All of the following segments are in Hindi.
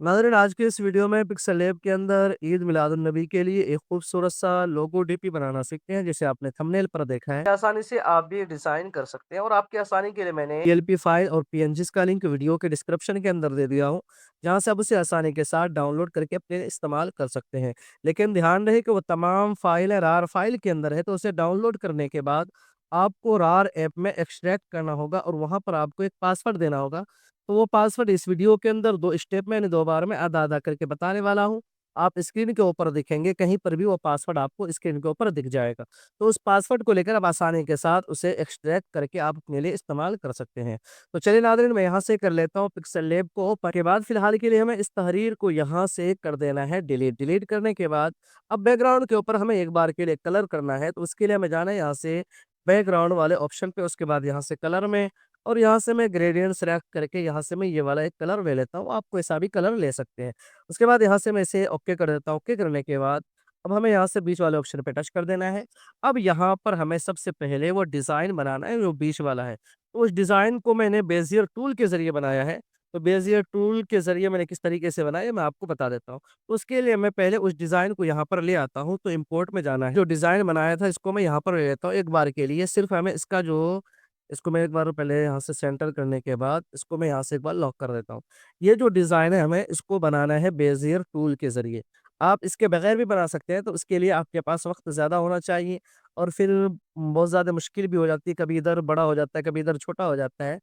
नाज़रीन, आज के इस वीडियो में पिक्सल लैब के अंदर ईद मिलादुन्नबी के लिए एक खूबसूरत सा लोगो डीपी बनाना सीखते हैं, जिसे आपने थंबनेल पर देखा है। आसानी से आप भी डिज़ाइन कर सकते हैं और आपकी आसानी के लिए मैंने पीएलपी फाइल और पीएनजीज़ का लिंक वीडियो के डिस्क्रिप्शन के अंदर दे दिया हूँ, जहाँ से आप उसे आसानी के साथ डाउनलोड करके अपने इस्तेमाल कर सकते हैं। लेकिन ध्यान रहे कि वो तमाम फाइलें रार फाइल के अंदर है, तो उसे डाउनलोड करने के बाद आपको रार ऐप में एक्सट्रैक्ट करना होगा और वहाँ पर आपको एक पासवर्ड देना होगा। तो वो पासवर्ड इस वीडियो के अंदर 2 स्टेप में यानी 2 बार में आधा-आधा करके बताने वाला हूँ। आप स्क्रीन के ऊपर दिखेंगे, कहीं पर भी वो पासवर्ड आपको स्क्रीन के ऊपर दिख जाएगा। तो उस पासवर्ड को लेकर आप आसानी के साथ उसे एक्सट्रैक्ट करके आप अपने लिए इस्तेमाल कर सकते हैं। तो चलिए नाज़रीन, मैं यहाँ से कर लेता हूँ पिक्सल लैब को ओपन के बाद फिलहाल के लिए हमें इस तहरीर को यहाँ से कर देना है डिलीट। डिलीट करने के बाद अब बैकग्राउंड के ऊपर हमें एक बार के लिए कलर करना है, तो उसके लिए हमें जाना है यहाँ से बैकग्राउंड वाले ऑप्शन पे, उसके बाद यहाँ से कलर में और यहाँ से मैं ग्रेडिएंट सेलेक्ट करके यहाँ से मैं ये वाला एक कलर ले लेता हूँ। आप कोई सा भी कलर ले सकते हैं। उसके बाद यहाँ से मैं इसे ओके कर देता हूँ। ओके करने के बाद अब हमें यहाँ से बीच वाले ऑप्शन पे टच कर देना है। अब यहाँ पर हमें सबसे पहले वो डिज़ाइन बनाना है जो बीच वाला है। तो उस डिज़ाइन को मैंने बेज़ियर टूल के ज़रिए बनाया है। तो बेज़ियर टूल के ज़रिए मैंने किस तरीके से बनाया है मैं आपको बता देता हूँ। तो उसके लिए मैं पहले उस डिज़ाइन को यहाँ पर ले आता हूँ, तो इम्पोर्ट में जाना है। जो डिज़ाइन बनाया था इसको मैं यहाँ पर ले लेता हूँ एक बार के लिए। सिर्फ़ हमें इसको मैं एक बार पहले यहाँ से सेंटर करने के बाद इसको मैं यहाँ से एक बार लॉक कर देता हूँ। ये जो डिज़ाइन है हमें इसको बनाना है बेज़ियर टूल के ज़रिए। आप इसके बगैर भी बना सकते हैं, तो उसके लिए आपके पास वक़्त ज़्यादा होना चाहिए और फिर बहुत ज़्यादा मुश्किल भी हो जाती है, कभी इधर बड़ा हो जाता है, कभी इधर छोटा हो जाता है।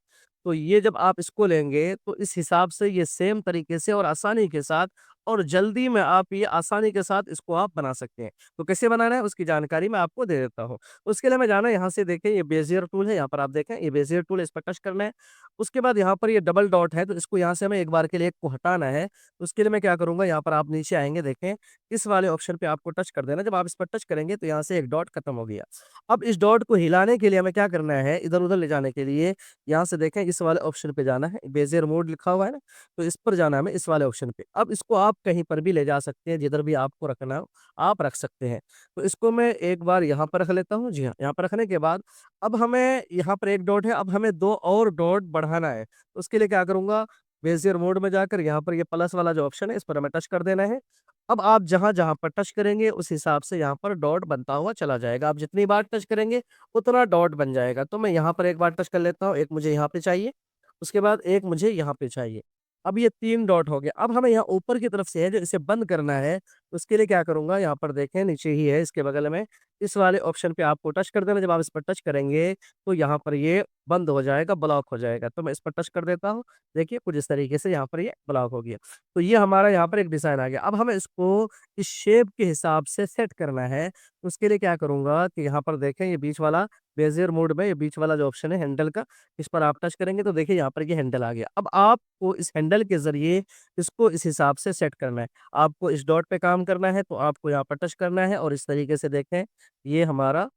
तो ये जब आप इसको लेंगे तो इस हिसाब से ये सेम तरीके से और आसानी के साथ और जल्दी में आप ये आसानी के साथ इसको आप बना सकते हैं। तो कैसे बनाना है उसकी जानकारी मैं आपको दे देता हूँ। उसके लिए हमें जाना है यहाँ से, देखें ये बेज़ियर टूल है, यहाँ पर आप देखें ये बेज़ियर टूल है, इस पर टच करना है। उसके बाद यहाँ पर ये डबल डॉट है, तो इसको यहाँ से हमें एक बार के लिए एक को हटाना है। उसके लिए मैं क्या करूँगा, यहाँ पर आप नीचे आएँगे, देखें इस वाले ऑप्शन पे आपको टच कर देना है। जब आप इस पर टच करेंगे तो यहाँ से एक डॉट खत्म हो गया। अब इस डॉट को हिलाने के लिए हमें क्या करना है, इधर-उधर ले जाने के लिए यहाँ से देखें इस वाले ऑप्शन पे जाना है, बेज़ियर मोड लिखा हुआ है ना, तो इस पर जाना है हमें, इस वाले ऑप्शन पे। अब इसको आप कहीं पर भी ले जा सकते हैं, जिधर भी आपको रखना हो, आप रख सकते हैं। तो इसको मैं एक बार यहाँ पर रख लेता हूँ। जी हाँ, यहाँ पर रखने के बाद अब हमें यहाँ पर 1 डॉट है, अब हमें 2 और डॉट बढ़ाना है। तो उसके लिए क्या करूँगा, बेज़ियर मोड में जाकर यहाँ पर ये प्लस वाला जो ऑप्शन है, इस पर हमें टच कर देना है। अब आप जहाँ-जहाँ पर टच करेंगे, उस हिसाब से यहाँ पर डॉट बनता हुआ चला जाएगा। आप जितनी बार टच करेंगे, उतना डॉट बन जाएगा। तो मैं यहाँ पर एक बार टच कर लेता हूँ, एक मुझे यहाँ पे चाहिए, उसके बाद एक मुझे यहाँ पे चाहिए। अब ये 3 डॉट हो गए। अब हमें यहाँ ऊपर की तरफ से है जो इसे बंद करना है, उसके लिए क्या करूँगा, यहाँ पर देखें नीचे ही है इसके बगल में, इस वाले ऑप्शन पे आपको टच कर देना। जब आप इस पर टच करेंगे, तो यहाँ पर ये बंद हो जाएगा, ब्लॉक हो जाएगा। तो मैं इस पर टच कर देता हूँ। देखिए कुछ इस तरीके से यहाँ पर ये ब्लॉक हो गया। तो ये हमारा यहाँ पर एक डिज़ाइन आ गया। अब हमें इसको इस शेप के हिसाब से सेट करना है। उसके लिए क्या करूँगा कि यहाँ पर देखें ये बीच वाला बेज़ियर मोड में ये बीच वाला जो ऑप्शन है हैंडल का, इस पर आप टच करेंगे तो देखिए यहाँ पर ये हैंडल आ गया। अब आपको इस हैंडल के ज़रिए इसको इस हिसाब से सेट करना है। आपको इस डॉट पे काम करना है, तो आपको यहाँ पर टच करना है और इस तरीके से देखें, ये हमारा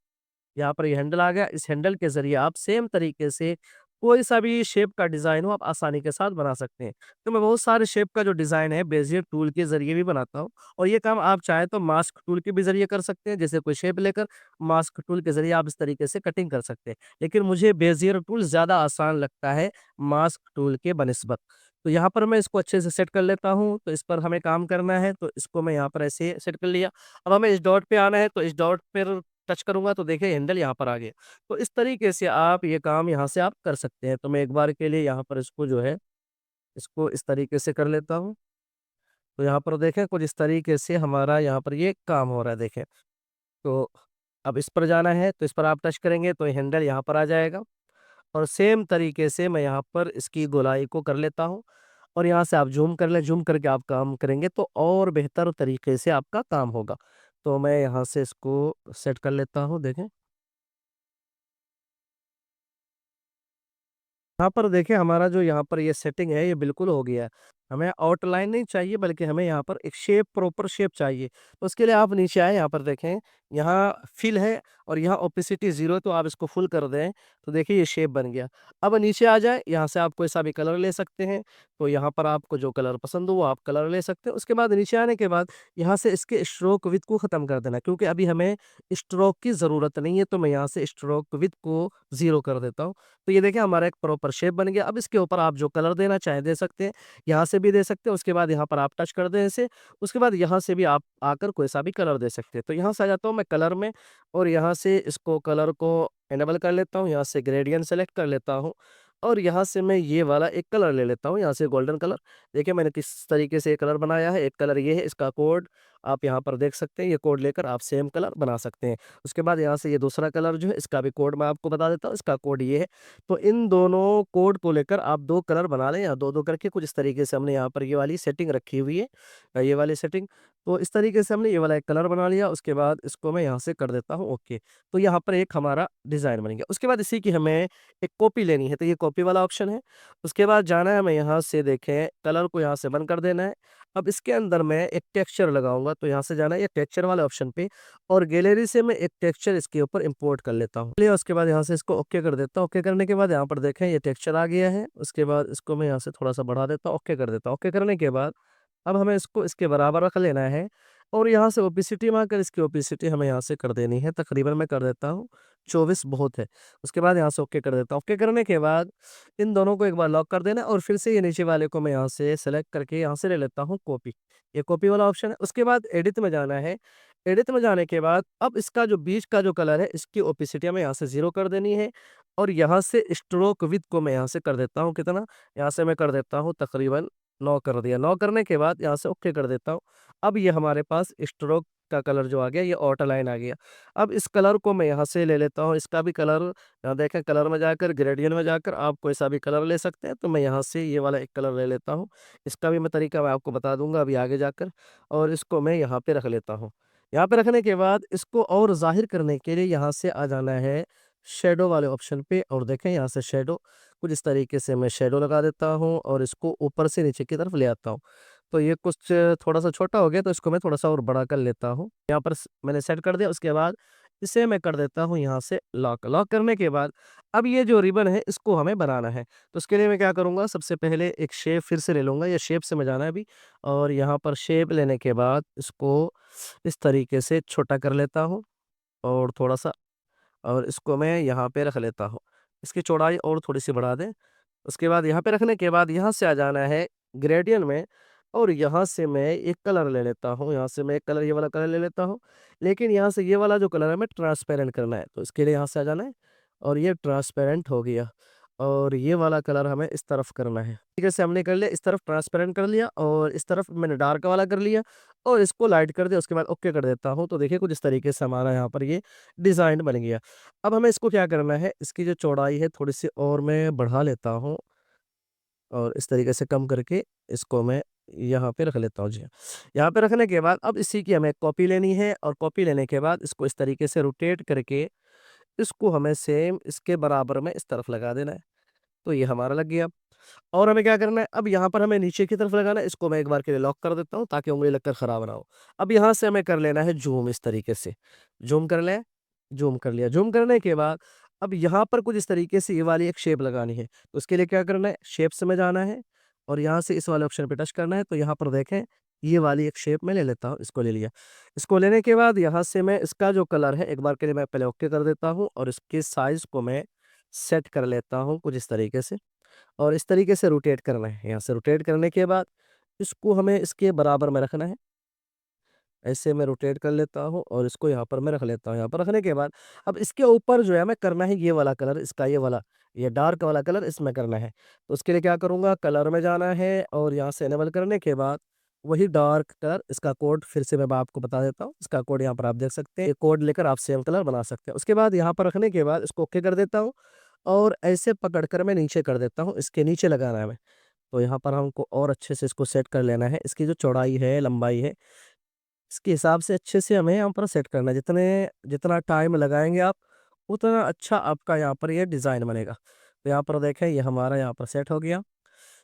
यहाँ पर ये हैंडल आ गया। इस हैंडल के ज़रिए आप सेम तरीके से कोई सा भी शेप का डिज़ाइन हो आप आसानी के साथ बना सकते हैं। तो मैं बहुत सारे शेप का जो डिज़ाइन है बेज़ियर टूल के ज़रिए भी बनाता हूँ और ये काम आप चाहें तो मास्क टूल के भी ज़रिए कर सकते हैं। जैसे कोई शेप लेकर मास्क टूल के ज़रिए आप इस तरीके से कटिंग कर सकते हैं। लेकिन मुझे बेज़ियर टूल ज़्यादा आसान लगता है मास्क टूल के बनिस्बत। तो यहाँ पर मैं इसको अच्छे से सेट कर लेता हूँ, तो इस पर हमें काम करना है, तो इसको मैं यहाँ पर ऐसे सेट कर लिया। अब हमें इस डॉट पे आना है, तो इस डॉट पर टच करूँगा तो देखिए हैंडल यहाँ पर आ गया। तो इस तरीके से आप ये काम यहाँ से आप कर सकते हैं। तो मैं एक बार के लिए यहाँ पर इसको जो है, इसको इस तरीके से कर लेता हूँ। तो यहाँ पर देखें कुछ इस तरीके से हमारा यहाँ पर ये काम हो रहा है देखें। तो अब इस पर जाना है, तो इस पर आप टच करेंगे तो हैंडल यहाँ पर आ जाएगा और सेम तरीके से मैं यहाँ पर इसकी गोलाई को कर लेता हूँ और यहाँ से आप ज़ूम कर लें, ज़ूम करके आप काम करेंगे तो और बेहतर तरीके से आपका काम होगा। तो मैं यहाँ से इसको सेट कर लेता हूँ, देखें। यहाँ पर देखिए हमारा जो यहाँ पर ये सेटिंग है ये बिल्कुल हो गया है। हमें आउटलाइन नहीं चाहिए बल्कि हमें यहाँ पर एक शेप प्रॉपर शेप चाहिए। तो उसके लिए आप नीचे आएँ, यहाँ पर देखें, यहाँ फिल है और यहाँ ओपेसिटी 0 है, तो आप इसको फुल कर दें तो देखिए ये शेप बन गया। अब नीचे आ जाएँ, यहाँ से आप कोई सा भी कलर ले सकते हैं। तो यहाँ पर आपको जो कलर पसंद हो वो आप कलर ले सकते हैं। उसके बाद नीचे आने के बाद यहाँ से इसके स्ट्रोक विड्थ को ख़त्म कर देना, क्योंकि अभी हमें स्ट्रोक की ज़रूरत नहीं है। तो मैं यहाँ से स्ट्रोक विड्थ को 0 कर देता हूँ। तो ये देखिए हमारा एक प्रॉपर शेप बन गया। अब इसके ऊपर आप जो कलर देना चाहें दे सकते हैं। यहाँ से भी दे सकते हैं। उसके बाद यहाँ पर आप टच कर दें इसे, उसके बाद यहाँ से भी आप आकर कोई सा भी कलर दे सकते हैं। तो यहाँ से आ जाता हूँ मैं कलर में और यहाँ से इसको कलर को इनेबल कर लेता हूँ, यहाँ से ग्रेडियंट सेलेक्ट कर लेता हूँ और यहाँ से मैं ये वाला एक कलर ले लेता हूँ, यहाँ से गोल्डन कलर। देखिए मैंने किस तरीके से ये कलर बनाया है, एक कलर ये है, इसका कोड आप यहाँ पर देख सकते हैं, ये कोड लेकर आप सेम कलर बना सकते हैं। उसके बाद यहाँ से ये दूसरा कलर जो है इसका भी कोड मैं आपको बता देता हूँ, इसका कोड ये है। तो इन दोनों कोड को लेकर आप 2 कलर बना लें या 2-2 करके कुछ इस तरीके से हमने यहाँ पर ये वाली सेटिंग रखी हुई है, ये वाली सेटिंग। तो इस तरीके से हमने ये वाला एक कलर बना लिया, उसके बाद इसको मैं यहाँ से कर देता हूँ ओके। तो यहाँ पर एक हमारा डिज़ाइन बन गया। उसके बाद इसी की हमें एक कॉपी लेनी है, तो ये कॉपी वाला ऑप्शन है। उसके बाद जाना है हमें यहाँ से देखें कलर को यहाँ से बंद कर देना है। अब इसके अंदर मैं एक टेक्सचर लगाऊँगा, तो यहाँ से जाना है ये टेक्सचर वाले ऑप्शन पे और गैलरी से मैं एक टेक्सचर इसके ऊपर इंपोर्ट कर लेता हूँ। चलिए उसके बाद यहाँ से इसको ओके कर देता हूँ। ओके करने के बाद यहाँ पर देखें ये टेक्सचर आ गया है। उसके बाद इसको मैं यहाँ से थोड़ा-सा बढ़ा देता हूँ, ओके कर देता हूँ। ओके करने के बाद अब हमें इसको इसके बराबर रख लेना है और यहाँ से ओपेसिटी में आकर इसकी ओपेसिटी हमें यहाँ से कर देनी है। तकरीबन मैं कर देता हूँ 24 बहुत है। उसके बाद यहाँ से ओके कर देता हूँ। ओके करने के बाद इन दोनों को एक बार लॉक कर देना और फिर से ये नीचे वाले को मैं यहाँ से सेलेक्ट करके यहाँ से ले लेता हूँ कॉपी। ये कॉपी वाला ऑप्शन है। उसके बाद एडिट में जाना है। एडिट में जाने के बाद अब इसका जो बीच का जो कलर है इसकी ओपेसिटी हमें यहाँ से 0 कर देनी है और यहाँ से स्ट्रोक विड्थ को मैं यहाँ से कर देता हूँ कितना? यहाँ से मैं कर देता हूँ तकरीबन 9 कर दिया। 9 करने के बाद यहाँ से ओके कर देता हूँ। अब ये हमारे पास स्ट्रोक का कलर जो आ गया ये आउटर लाइन आ गया। अब इस कलर को मैं यहाँ से ले लेता हूँ, इसका भी कलर यहाँ देखें कलर में जाकर ग्रेडियंट में जाकर आप कोई सा भी कलर ले सकते हैं। तो मैं यहाँ से ये वाला एक कलर ले लेता हूँ। इसका भी मैं तरीका मैं आपको बता दूँगा अभी आगे जाकर और इसको मैं यहाँ पे रख लेता हूँ। यहाँ पे रखने के बाद इसको और ज़ाहिर करने के लिए यहाँ से आ जाना है शैडो वाले ऑप्शन पे और देखें यहाँ से शैडो कुछ इस तरीके से मैं शैडो लगा देता हूँ और इसको ऊपर से नीचे की तरफ ले आता हूँ। तो ये कुछ थोड़ा-सा छोटा हो गया तो इसको मैं थोड़ा-सा और बड़ा कर लेता हूँ। यहाँ पर मैंने सेट कर दिया उसके बाद इसे मैं कर देता हूँ यहाँ से लॉक। लॉक करने के बाद अब ये जो रिबन है इसको हमें बनाना है। तो उसके लिए मैं क्या करूँगा सबसे पहले एक शेप फिर से ले लूँगा, ये शेप से में जाना है अभी और यहाँ पर शेप लेने के बाद इसको इस तरीके से छोटा कर लेता हूँ और थोड़ा-सा और इसको मैं यहाँ पे रख लेता हूँ। इसकी चौड़ाई और थोड़ी-सी बढ़ा दें। उसके बाद यहाँ पे रखने के बाद यहाँ से आ जाना है ग्रेडियंट में और यहाँ से मैं एक कलर ले लेता हूँ। यहाँ से मैं एक कलर ये वाला कलर ले लेता हूँ। लेकिन यहाँ से ये वाला जो कलर है हमें ट्रांसपेरेंट करना है। तो इसके लिए यहाँ से आ जाना है और ये ट्रांसपेरेंट हो गया और ये वाला कलर हमें इस तरफ करना है। ठीक से हमने कर लिया, इस तरफ ट्रांसपेरेंट कर लिया और इस तरफ मैंने डार्क वाला कर लिया और इसको लाइट कर दिया। उसके बाद ओके कर देता हूँ। तो देखिए कुछ इस तरीके से हमारा यहाँ पर ये डिज़ाइन बन गया। अब हमें इसको क्या करना है, इसकी जो चौड़ाई है थोड़ी-सी और मैं बढ़ा लेता हूँ और इस तरीके से कम करके इसको मैं यहाँ पे रख लेता हूँ। जी हाँ। यहाँ पे रखने के बाद अब इसी की हमें कॉपी लेनी है और कॉपी लेने के बाद इसको इस तरीके से रोटेट करके इसको हमें सेम इसके बराबर में इस तरफ लगा देना है। तो ये हमारा लग गया। और हमें क्या करना है, अब यहाँ पर हमें नीचे की तरफ लगाना है, इसको मैं एक बार के लिए लॉक कर देता हूँ ताकि उँगली लगकर खराब ना हो। अब यहाँ से हमें कर लेना है ज़ूम इस तरीके से, ज़ूम कर लें, ज़ूम कर लिया। ज़ूम करने के बाद अब यहाँ पर कुछ इस तरीके से ये वाली एक शेप लगानी है, तो उसके लिए क्या करना है, शेप्स में जाना है और यहाँ से इस वाले ऑप्शन पे टच करना है, तो यहाँ पर देखें ये वाली एक शेप मैं ले लेता हूँ, इसको ले लिया। इसको लेने के बाद यहाँ से मैं इसका जो कलर है एक बार के लिए मैं पहले ओके कर देता हूँ और इसके साइज़ को मैं सेट कर लेता हूँ कुछ इस तरीके से। और इस तरीके से रोटेट करना है। यहाँ से रोटेट करने के बाद इसको हमें इसके बराबर में रखना है। ऐसे मैं रोटेट कर लेता हूँ और इसको यहाँ पर मैं रख लेता हूँ। यहाँ पर रखने के बाद अब इसके ऊपर जो है हमें करना है ये वाला कलर, इसका ये वाला, ये डार्क वाला कलर इसमें करना है। तो उसके लिए क्या करूँगा, कलर में जाना है और यहाँ से इनेबल करने के बाद वही डार्क कलर, इसका कोड फिर से मैं आपको बता देता हूँ। इसका कोड यहाँ पर आप देख सकते हैं। ये कोड लेकर आप सेम कलर बना सकते हैं। उसके बाद यहाँ पर रखने के बाद इसको ओके कर देता हूँ और ऐसे पकड़कर मैं नीचे कर देता हूँ। इसके नीचे लगाना है हमें। तो यहाँ पर हमको और अच्छे से इसको सेट कर लेना है। इसकी जो चौड़ाई है, लंबाई है, इसके हिसाब से अच्छे से हमें यहाँ पर सेट करना है। जितना टाइम लगाएँगे आप, उतना अच्छा आपका यहाँ पर ये डिज़ाइन बनेगा। तो यहाँ पर देखें ये हमारा यहाँ पर सेट हो गया।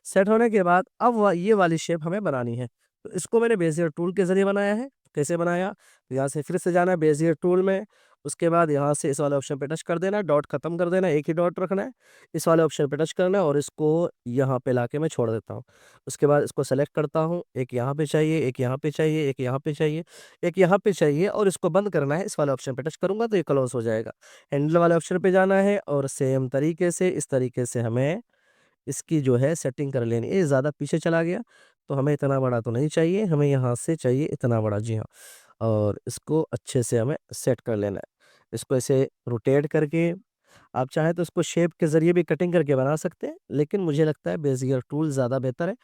सेट होने के बाद अब ये वाली शेप हमें बनानी है। तो इसको मैंने बेजियर टूल के ज़रिए बनाया है। कैसे बनाया? तो यहाँ से फिर से जाना है बेजियर टूल में, उसके बाद यहाँ से इस वाले ऑप्शन पे टच कर देना है, डॉट खत्म कर देना है, एक ही डॉट रखना है। इस वाले ऑप्शन पे टच करना है और इसको यहाँ पे लाके मैं छोड़ देता हूँ। उसके बाद इसको सेलेक्ट करता हूँ, एक यहाँ पे चाहिए, एक यहाँ पे चाहिए, एक यहाँ पे चाहिए, एक यहाँ पे चाहिए और इसको बंद करना है। इस वाले ऑप्शन पे टच करूँगा तो ये क्लोज़ हो जाएगा। हैंडल वाले ऑप्शन पे जाना है और सेम तरीके से इस तरीके से हमें इसकी जो है सेटिंग कर लेनी है। ये ज़्यादा पीछे चला गया, तो हमें इतना बड़ा तो नहीं चाहिए, हमें यहाँ से चाहिए इतना बड़ा। जी हाँ, और इसको अच्छे से हमें सेट कर लेना है। इसको ऐसे रोटेट करके आप चाहें तो इसको शेप के ज़रिए भी कटिंग करके बना सकते हैं, लेकिन मुझे लगता है बेज़ियर टूल ज़्यादा बेहतर है।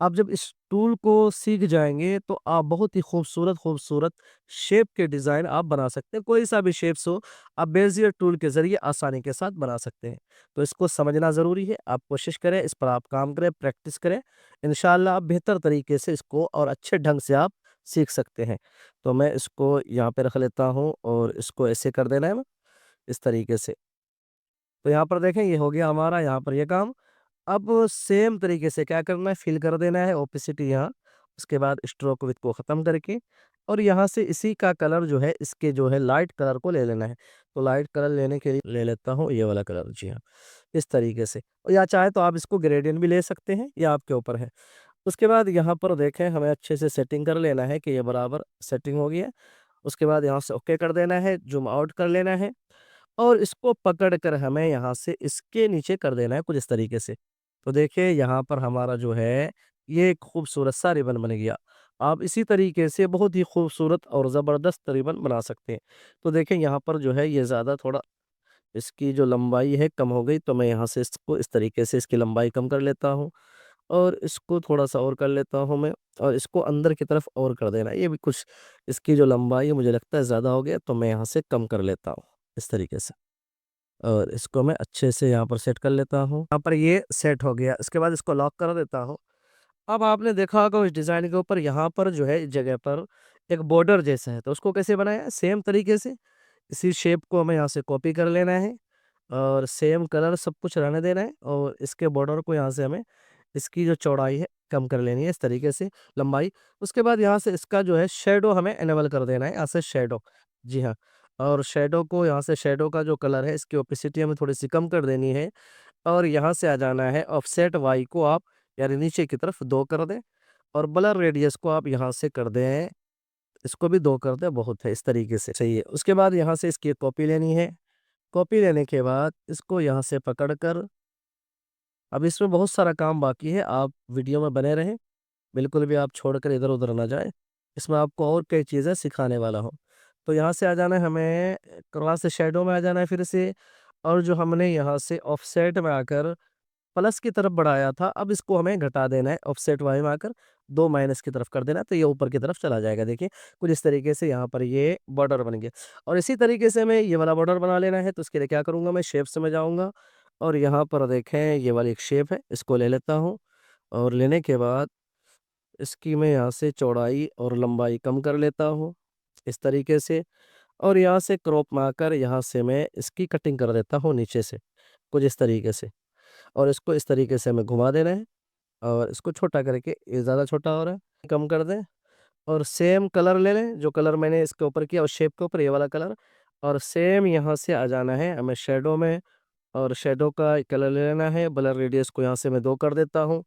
आप जब इस टूल को सीख जाएँगे, तो आप बहुत ही खूबसूरत-खूबसूरत शेप के डिज़ाइन आप बना सकते हैं। कोई-सा भी शेप्स हो, आप बेज़ियर टूल के ज़रिए आसानी के साथ बना सकते हैं। तो इसको समझना ज़रूरी है। आप कोशिश करें, इस पर आप काम करें, प्रैक्टिस करें। इंशाअल्लाह आप बेहतर तरीके से इसको और अच्छे ढंग से आप सीख सकते हैं। तो मैं इसको यहाँ पे रख लेता हूँ और इसको ऐसे कर देना है, इस तरीके से। तो यहाँ पर देखें, ये हो गया हमारा यहाँ पर ये काम। अब सेम तरीके से क्या करना है, फिल कर देना है ओपेसिटी यहाँ। उसके बाद स्ट्रोक विड्थ को ख़त्म करके और यहाँ से इसी का कलर जो है, इसके जो है लाइट कलर को ले लेना है। तो लाइट कलर लेने के लिए ले लेता हूँ ये वाला कलर। जी हाँ, इस तरीके से। और या चाहे तो आप इसको ग्रेडियंट भी ले सकते हैं, ये आपके ऊपर है। उसके बाद यहाँ पर देखें, हमें अच्छे से सेटिंग कर लेना है कि ये बराबर सेटिंग हो गई है। उसके बाद यहाँ से ओके कर देना है, ज़ूम आउट कर लेना है और इसको पकड़ कर हमें यहाँ से इसके नीचे कर देना है कुछ इस तरीके से। तो देखिए, यहाँ पर हमारा जो है ये एक खूबसूरत सा रिबन बन गया। आप इसी तरीके से बहुत ही खूबसूरत और ज़बरदस्त रिबन बना सकते हैं। तो देखें, यहाँ पर जो है ये ज़्यादा थोड़ा इसकी जो लंबाई है कम हो गई, तो मैं यहाँ से इसको इस तरीके से इसकी लंबाई कम कर लेता हूँ और इसको थोड़ा-सा और कर लेता हूँ मैं और इसको अंदर की तरफ और कर देना है। ये भी कुछ इसकी जो लंबाई है मुझे लगता है ज़्यादा हो गया, तो मैं यहाँ से कम कर लेता हूँ, इस तरीके से। और इसको मैं अच्छे से यहाँ पर सेट कर लेता हूँ। यहाँ पर ये सेट हो गया, इसके बाद इसको लॉक कर देता हूँ। अब आपने देखा होगा उस डिज़ाइन के ऊपर यहाँ पर जो है इस जगह पर एक बॉर्डर जैसा है, तो उसको कैसे बनाया है? सेम तरीके से इसी शेप को हमें यहाँ से कॉपी कर लेना है और सेम कलर सब कुछ रहने देना है और इसके बॉर्डर को यहाँ से हमें इसकी जो चौड़ाई है कम कर लेनी है इस तरीके से, लंबाई। उसके बाद यहाँ से इसका जो है शैडो हमें इनेबल कर देना है, यहाँ से शैडो। जी हाँ, और शैडो को यहाँ से शैडो का जो कलर है इसकी ओपेसिटी हमें थोड़ी-सी कम कर देनी है और यहाँ से आ जाना है ऑफसेट वाई को आप यानी नीचे की तरफ 2 कर दें और ब्लर रेडियस को आप यहाँ से कर दें, इसको भी 2 कर दें, बहुत है, इस तरीके से सही है। उसके बाद यहाँ से इसकी एक कॉपी लेनी है, कॉपी लेने के बाद इसको यहाँ से पकड़ कर अब इसमें बहुत सारा काम बाकी है, आप वीडियो में बने रहें, बिल्कुल भी आप छोड़कर इधर-उधर ना जाएँ। इसमें आपको और कई चीज़ें सिखाने वाला हूँ। तो यहाँ से आ जाना है हमें क्रॉस शैडो में आ जाना है फिर से और जो हमने यहाँ से ऑफसेट में आकर प्लस की तरफ बढ़ाया था, अब इसको हमें घटा देना है ऑफसेट वाई में आकर 2 माइनस की तरफ कर देना है, तो ये ऊपर की तरफ चला जाएगा। देखिए, कुछ इस तरीके से यहाँ पर ये बॉर्डर बन गया और इसी तरीके से हमें ये वाला बॉर्डर बना लेना है, तो उसके लिए क्या करूँगा मैं शेप्स में जाऊँगा और यहाँ पर देखें ये वाली एक शेप है, इसको ले लेता हूँ और लेने के बाद इसकी मैं यहाँ से चौड़ाई और लंबाई कम कर लेता हूँ, इस तरीके से और यहाँ से क्रॉप में आकर यहाँ से मैं इसकी कटिंग कर देता हूँ नीचे से, कुछ इस तरीके से और इसको इस तरीके से हमें घुमा देना है और इसको छोटा करके ये ज़्यादा छोटा हो रहा है, कम कर दें और सेम कलर ले लें, जो कलर मैंने इसके ऊपर किया उस शेप के ऊपर ये वाला कलर और सेम यहाँ से आ जाना है हमें शैडो में और शैडो का कलर ले लेना है, ब्लर रेडियस को यहाँ से मैं 2 कर देता हूँ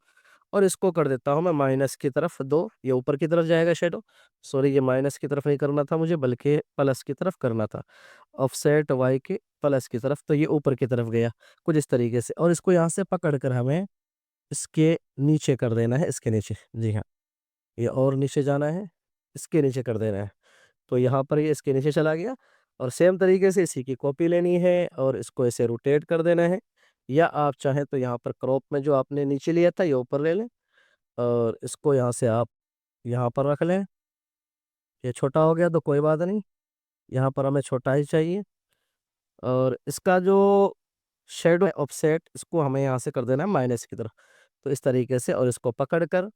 और इसको कर देता हूँ मैं माइनस की तरफ 2, ये ऊपर की तरफ जाएगा शैडो। सॉरी, ये माइनस की तरफ नहीं करना था मुझे बल्कि प्लस की तरफ करना था। ऑफसेट वाई के प्लस की तरफ, तो ये ऊपर की तरफ गया, कुछ इस तरीके से और इसको यहाँ से पकड़ कर हमें इसके नीचे कर देना है, इसके नीचे। जी हाँ, ये और नीचे जाना है, इसके नीचे कर देना है। तो यहाँ पर ये इसके नीचे चला गया और सेम तरीके से इसी की कॉपी लेनी है और इसको ऐसे रोटेट कर देना है या आप चाहें तो यहाँ पर क्रॉप में जो आपने नीचे लिया था ये ऊपर ले लें और इसको यहाँ से आप यहाँ पर रख लें। ये छोटा हो गया तो कोई बात नहीं, यहाँ पर हमें छोटा ही चाहिए और इसका जो शैडो है ऑफसेट इसको हमें यहाँ से कर देना है माइनस की तरफ। तो इस तरीके से और इसको पकड़ कर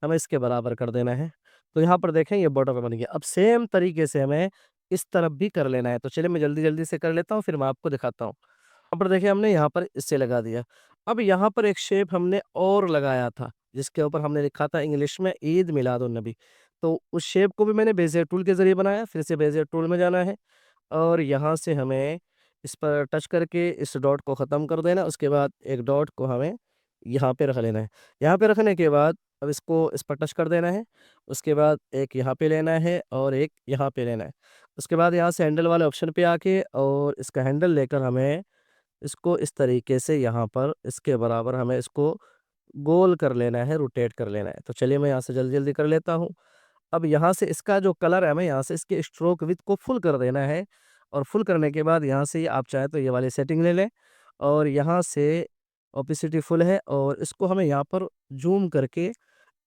हमें इसके बराबर कर देना है। तो यहाँ पर देखें ये बॉर्डर बन गया। अब सेम तरीके से हमें इस तरफ भी कर लेना है। तो चलिए मैं जल्दी-जल्दी से कर लेता हूँ फिर मैं आपको दिखाता हूँ। यहाँ पर देखिए हमने यहाँ पर इससे लगा दिया। अब यहाँ पर एक शेप हमने और लगाया था, जिसके ऊपर हमने लिखा था इंग्लिश में ईद मिलादुन्नबी। तो उस शेप को भी मैंने बेज़ियर टूल के ज़रिए बनाया, फिर से बेज़ियर टूल में जाना है और यहाँ से हमें इस पर टच करके इस डॉट को ख़त्म कर देना, उसके बाद एक डॉट को हमें यहाँ पे रख लेना है। यहाँ पे रखने के बाद अब इसको इस पर टच कर देना है, उसके बाद एक यहाँ पे लेना है और एक यहाँ पे लेना है। उसके बाद यहाँ से हैंडल वाले ऑप्शन पे आके और इसका हैंडल लेकर हमें इसको इस तरीके से यहाँ पर इसके बराबर हमें इसको गोल कर लेना है, रोटेट कर लेना है। तो चलिए मैं यहाँ से जल्दी-जल्दी कर लेता हूँ। अब यहाँ से इसका जो कलर है हमें यहाँ से इसके स्ट्रोक विड्थ को फुल कर देना है और फुल करने के बाद यहाँ से आप चाहें तो ये वाली सेटिंग ले लें और यहाँ से ओपेसिटी फुल है और इसको हमें यहाँ पर ज़ूम करके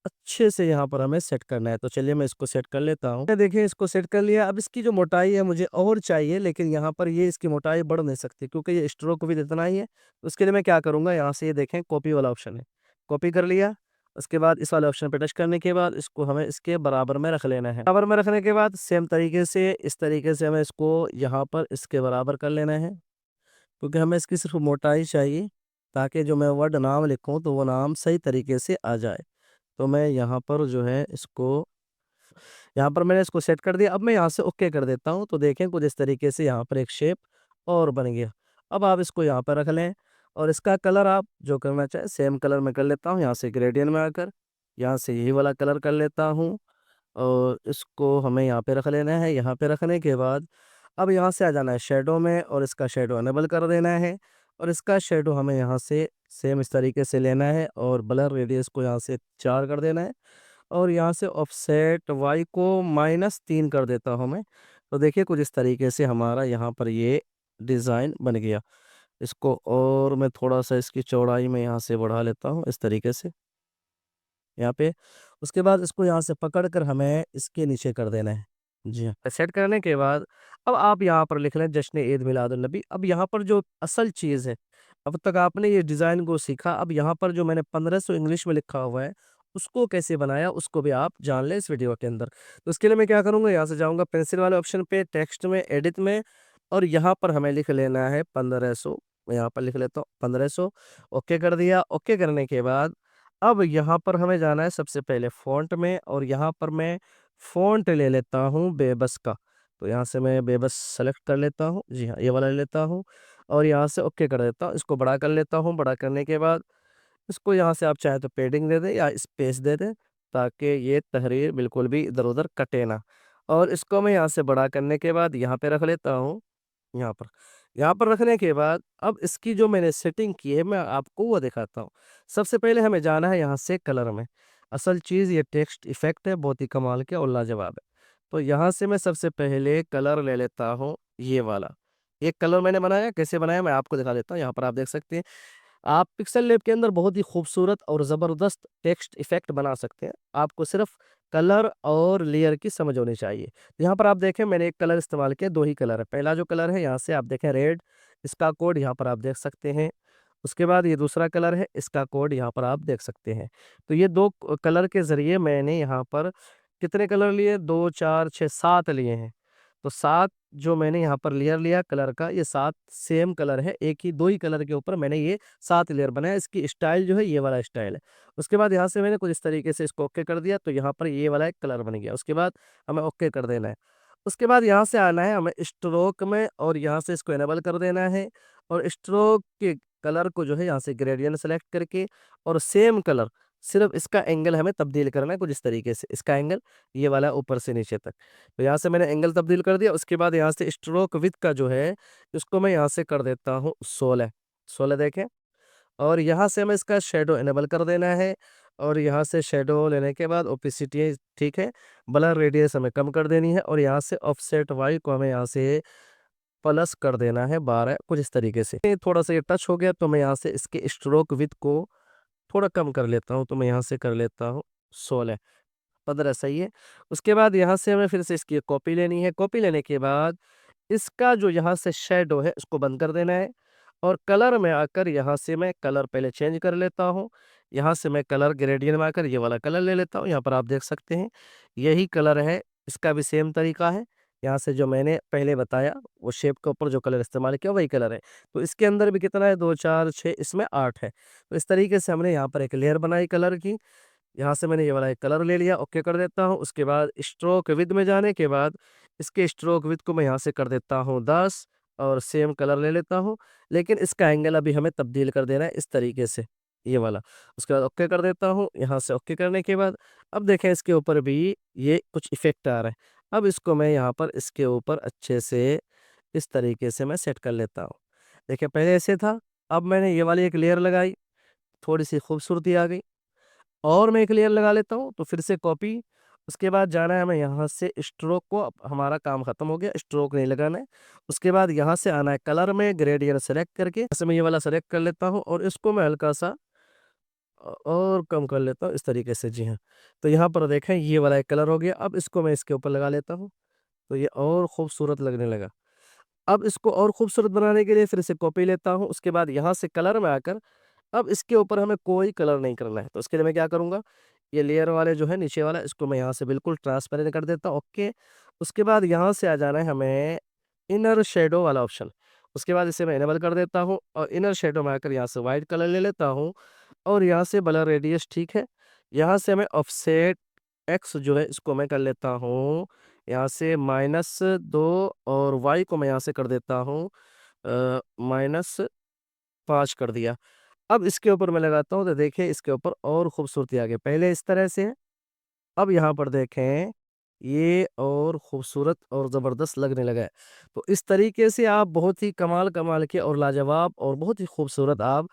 अच्छे से यहाँ पर हमें सेट करना है। तो चलिए मैं इसको सेट कर लेता हूँ। देखिए इसको सेट कर लिया। अब इसकी जो मोटाई है मुझे और चाहिए, लेकिन यहाँ पर ये इसकी मोटाई बढ़ नहीं सकती क्योंकि ये स्ट्रोक विड्थ इतना ही है। तो उसके लिए मैं क्या करूँगा, यहाँ से ये देखें कॉपी वाला ऑप्शन है, कॉपी कर लिया। उसके बाद इस वाले ऑप्शन पे टच करने के बाद इसको हमें इसके बराबर में रख लेना है। बराबर में रखने के बाद सेम तरीके से इस तरीके से हमें इसको यहाँ पर इसके बराबर कर लेना है, क्योंकि हमें इसकी सिर्फ मोटाई चाहिए ताकि जो मैं वर्ड नाम लिखूँ तो वो नाम सही तरीके से आ जाए। तो मैं यहाँ पर जो है इसको यहाँ पर मैंने इसको सेट कर दिया। अब मैं यहाँ से ओके कर देता हूँ। तो देखें कुछ इस तरीके से यहाँ पर एक शेप और बन गया। अब आप इसको यहाँ पर रख लें और इसका कलर आप जो करना चाहें सेम कलर में कर लेता हूँ। यहाँ से ग्रेडियंट में आकर यहाँ से यही वाला कलर कर लेता हूँ और इसको हमें यहाँ पे रख लेना है। यहाँ पे रखने के बाद अब यहाँ से आ जाना है शैडो में और इसका शैडो इनेबल कर देना है और इसका शैडो हमें यहाँ से सेम इस तरीके से लेना है और ब्लर रेडियस को यहाँ से 4 कर देना है और यहाँ से ऑफसेट वाई को -3 कर देता हूँ मैं। तो देखिए कुछ इस तरीके से हमारा यहाँ पर ये डिज़ाइन बन गया। इसको और मैं थोड़ा-सा इसकी चौड़ाई में यहाँ से बढ़ा लेता हूँ इस तरीके से, यहाँ पे। उसके बाद इसको यहाँ से पकड़ कर हमें इसके नीचे कर देना है। जी हाँ। सेट करने के बाद अब आप यहाँ पर लिख लें जश्न ईद मिलादुन नबी। अब यहाँ पर जो असल चीज़ है, अब तक आपने ये डिज़ाइन को सीखा, अब यहाँ पर जो मैंने 1500 इंग्लिश में लिखा हुआ है, उसको कैसे बनाया उसको भी आप जान लें इस वीडियो के अंदर। तो उसके लिए मैं क्या करूँगा, यहाँ से जाऊँगा पेंसिल वाले ऑप्शन पे, टेक्स्ट में, एडिट में और यहाँ पर हमें लिख लेना है 1500। मैं यहाँ पर लिख लेता हूँ 1500, ओके कर दिया। ओके करने के बाद अब यहाँ पर हमें जाना है सबसे पहले फ़ॉन्ट में और यहाँ पर मैं फ़ॉन्ट ले लेता हूँ बेबस का। तो यहाँ से मैं बेबस सेलेक्ट कर लेता हूँ। जी हाँ, ये वाला ले लेता हूँ और यहाँ से ओके कर देता हूँ। इसको बड़ा कर लेता हूँ। बड़ा करने के बाद इसको यहाँ से आप चाहें तो पेडिंग दे दें या स्पेस दे दें ताकि ये तहरीर बिल्कुल भी इधर-उधर कटे ना। और इसको मैं यहाँ से बड़ा करने के बाद यहाँ पे रख लेता हूँ। यहाँ पर। यहाँ पर रखने के बाद अब इसकी जो मैंने सेटिंग की है मैं आपको वो दिखाता हूँ। सबसे पहले हमें जाना है यहाँ से कलर में। असल चीज़ ये टेक्स्ट इफ़ेक्ट है, बहुत ही कमाल के और लाजवाब है। तो यहाँ से मैं सबसे पहले कलर ले लेता हूँ ये वाला। एक कलर मैंने बनाया, कैसे बनाया मैं आपको दिखा देता हूँ। यहाँ पर आप देख सकते हैं। आप पिक्सेल लैब के अंदर बहुत ही खूबसूरत और ज़बरदस्त टेक्स्ट इफ़ेक्ट बना सकते हैं। आपको सिर्फ़ कलर और लेयर की समझ होनी चाहिए। तो यहाँ पर आप देखें मैंने एक कलर इस्तेमाल किया, 2 ही कलर है। पहला जो कलर है यहाँ से आप देखें रेड, इसका कोड यहाँ पर आप देख सकते हैं। उसके बाद ये दूसरा कलर है, इसका कोड यहाँ पर आप देख सकते हैं। तो ये 2 कलर के ज़रिए मैंने यहाँ पर कितने कलर लिए, 2, 4, 6, 7 लिए हैं। तो 7 जो मैंने यहाँ पर लेयर लिया कलर का, ये 7 सेम कलर है। एक ही 2 ही कलर के ऊपर मैंने ये 7 लेयर बनाया। इसकी स्टाइल जो है ये वाला स्टाइल है। उसके बाद यहाँ से मैंने कुछ इस तरीके से इसको ओके कर दिया, तो यहाँ पर ये वाला एक कलर बन गया। उसके बाद हमें ओके कर देना है। उसके बाद यहाँ से आना है हमें स्ट्रोक में और यहाँ से इसको इनेबल कर देना है और स्ट्रोक के कलर को जो है यहाँ से ग्रेडियंट सेलेक्ट करके और सेम कलर, सिर्फ इसका एंगल हमें तब्दील करना है कुछ इस तरीके से। इसका एंगल ये वाला ऊपर से नीचे तक। तो यहाँ से मैंने एंगल तब्दील कर दिया। उसके बाद यहाँ से स्ट्रोक विड्थ का जो है इसको मैं यहाँ से कर देता हूँ 16। 16 देखें और यहाँ से हमें इसका शैडो इनेबल कर देना है और यहाँ से शैडो लेने के बाद ओपेसिटी ठीक है, ब्लर रेडियस हमें कम कर देनी है और यहाँ से ऑफसेट वाई को हमें यहाँ से प्लस कर देना है 12, कुछ इस तरीके से। ये थोड़ा-सा ये टच हो गया तो मैं यहाँ से इसके स्ट्रोक विड्थ को थोड़ा कम कर लेता हूँ, तो मैं यहाँ से कर लेता हूँ 16। 15 सही है। उसके बाद यहाँ से हमें फिर से इसकी कॉपी लेनी है। कॉपी लेने के बाद इसका जो यहाँ से शैडो है इसको बंद कर देना है और कलर में आकर यहाँ से मैं कलर पहले चेंज कर लेता हूँ। यहाँ से मैं कलर ग्रेडियंट में आकर ये वाला कलर ले लेता हूँ। यहाँ पर आप देख सकते हैं यही कलर है, इसका भी सेम तरीका है। यहाँ से जो मैंने पहले बताया वो शेप के ऊपर जो कलर इस्तेमाल किया वही कलर है। तो इसके अंदर भी कितना है, 2, 4, 6, इसमें 8 है। तो इस तरीके से हमने यहाँ पर एक लेयर बनाई कलर की। यहाँ से मैंने ये वाला एक कलर ले लिया, ओके कर देता हूँ। उसके बाद स्ट्रोक विड्थ में जाने के बाद इसके स्ट्रोक विड्थ को मैं यहाँ से कर देता हूँ 10 और सेम कलर ले लेता हूँ। लेकिन इसका एंगल अभी हमें तब्दील कर देना है इस तरीके से, ये वाला। उसके बाद ओके कर देता हूँ। यहाँ से ओके करने के बाद अब देखें इसके ऊपर भी ये कुछ इफ़ेक्ट आ रहा है। अब इसको मैं यहाँ पर इसके ऊपर अच्छे से इस तरीके से मैं सेट कर लेता हूँ। देखिए पहले ऐसे था, अब मैंने ये वाली एक लेयर लगाई, थोड़ी-सी खूबसूरती आ गई। और मैं एक लेयर लगा लेता हूँ, तो फिर से कॉपी, उसके बाद जाना है हमें यहाँ से स्ट्रोक को, अब हमारा काम खत्म हो गया, स्ट्रोक नहीं लगाना है। उसके बाद यहाँ से आना है कलर में, ग्रेडियंट सेलेक्ट करके, ऐसे मैं ये वाला सेलेक्ट कर लेता हूँ और इसको मैं हल्का-सा और कम कर लेता हूँ इस तरीके से, जी हाँ। तो यहाँ पर देखें ये वाला एक कलर हो गया, अब इसको मैं इसके ऊपर लगा लेता हूँ, तो ये और खूबसूरत लगने लगा। अब इसको और खूबसूरत बनाने के लिए फिर से कॉपी लेता हूँ, उसके बाद यहाँ से कलर में आकर अब इसके ऊपर हमें कोई कलर नहीं करना है, तो उसके लिए मैं क्या करूँगा, ये लेयर वाले जो है नीचे वाला, इसको मैं यहाँ से बिल्कुल ट्रांसपेरेंट कर देता हूँ, ओके। उसके बाद यहाँ से आ जाना है हमें इनर शैडो वाला ऑप्शन, उसके बाद इसे मैं इनेबल कर देता हूँ और इनर शैडो में आकर यहाँ से व्हाइट कलर ले लेता हूँ और यहाँ से ब्लर रेडियस ठीक है। यहाँ से मैं ऑफसेट एक्स जो है इसको मैं कर लेता हूँ, यहाँ से -2 और वाई को मैं यहाँ से कर देता हूँ -5 कर दिया। अब इसके ऊपर मैं लगाता हूँ तो देखिए इसके ऊपर और खूबसूरती आ गई। पहले इस तरह से है, अब यहाँ पर देखें ये और खूबसूरत और ज़बरदस्त लगने लगा है। तो इस तरीके से आप बहुत ही कमाल-कमाल के और लाजवाब और बहुत ही खूबसूरत आप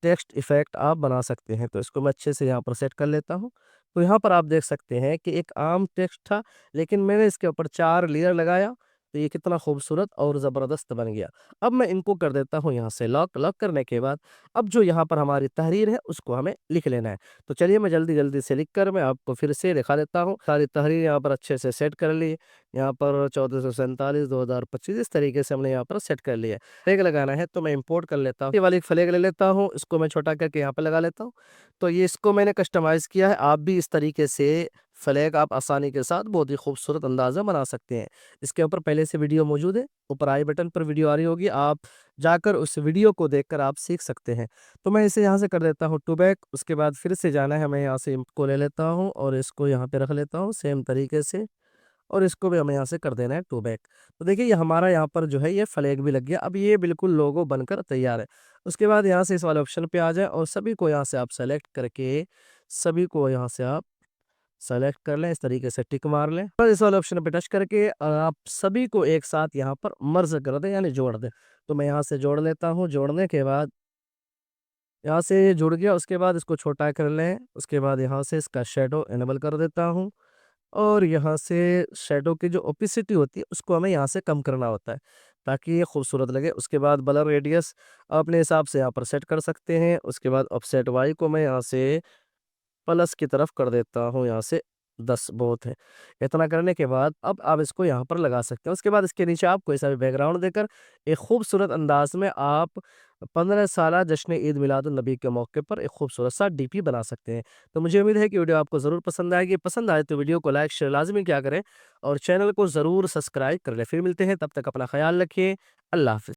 टेक्स्ट इफ़ेक्ट आप बना सकते हैं। तो इसको मैं अच्छे से यहाँ पर सेट कर लेता हूँ। तो यहाँ पर आप देख सकते हैं कि एक आम टेक्स्ट था, लेकिन मैंने इसके ऊपर 4 लेयर लगाया, तो ये कितना खूबसूरत और ज़बरदस्त बन गया। अब मैं इनको कर देता हूँ यहाँ से लॉक, लॉक करने के बाद अब जो यहाँ पर हमारी तहरीर है, उसको हमें लिख लेना है। तो चलिए मैं जल्दी-जल्दी से लिख कर मैं आपको फिर से दिखा देता हूँ। सारी तहरीर यहाँ पर अच्छे से सेट कर ली, यहाँ पर 1447 2025 इस तरीके से हमने यहाँ पर सेट कर लिया है। फ्लैग लगाना है तो मैं इंपोर्ट कर लेता हूँ, ये वाली फ्लैग ले लेता हूँ, इसको मैं छोटा करके यहाँ पे लगा लेता हूँ। तो ये इसको मैंने कस्टमाइज़ किया है, आप भी इस तरीके से फ्लैग आप आसानी के साथ बहुत ही खूबसूरत अंदाज़ में बना सकते हैं। इसके ऊपर पहले से वीडियो मौजूद है, ऊपर आई बटन पर वीडियो आ रही होगी, आप जाकर उस वीडियो को देखकर आप सीख सकते हैं। तो मैं इसे यहाँ से कर देता हूँ टू बैक, उसके बाद फिर से जाना है, मैं यहाँ से इसको ले लेता हूँ और इसको यहाँ पे रख लेता हूँ सेम तरीके से और इसको भी हमें यहाँ से कर देना है टू बैक। तो देखिए ये हमारा यहाँ पर जो है ये फ्लैग भी लग गया। अब ये बिल्कुल लोगो बनकर तैयार है। उसके बाद यहाँ से इस वाले ऑप्शन पे आ जाएँ और सभी को यहाँ से आप सेलेक्ट करके सभी को यहाँ से आप सेलेक्ट कर लें, इस तरीके से टिक मार लें। और इस वाले ऑप्शन पे टच करके आप सभी को एक साथ यहाँ पर मर्ज कर दें यानी जोड़ दें। तो मैं यहाँ से जोड़ लेता हूँ, जोड़ने के बाद यहाँ से ये जुड़ गया, उसके बाद इसको छोटा कर लें, उसके बाद यहाँ से इसका शैडो इनेबल कर देता हूँ। और यहाँ से शैडो की जो ओपेसिटी होती है उसको हमें यहाँ से कम करना होता है ताकि ये खूबसूरत लगे। उसके बाद ब्लर रेडियस अपने हिसाब से यहाँ पर सेट कर सकते हैं। उसके बाद ऑफसेट वाई को मैं यहाँ से प्लस की तरफ कर देता हूँ, यहाँ से 10 बहुत है। इतना करने के बाद अब आप इसको यहाँ पर लगा सकते हैं। उसके बाद इसके नीचे आप कोई सा भी बैकग्राउंड देकर एक खूबसूरत अंदाज में आप 15 साला जश्न ईद मिलादुन नबी के मौके पर एक खूबसूरत सा डीपी बना सकते हैं। तो मुझे उम्मीद है कि वीडियो आपको ज़रूर पसंद आएगी। पसंद आए तो वीडियो को लाइक शेयर लाज़मी किया करें और चैनल को ज़रूर सब्सक्राइब कर लें। फिर मिलते हैं, तब तक अपना ख़याल रखिए। अल्लाह हाफ़िज़।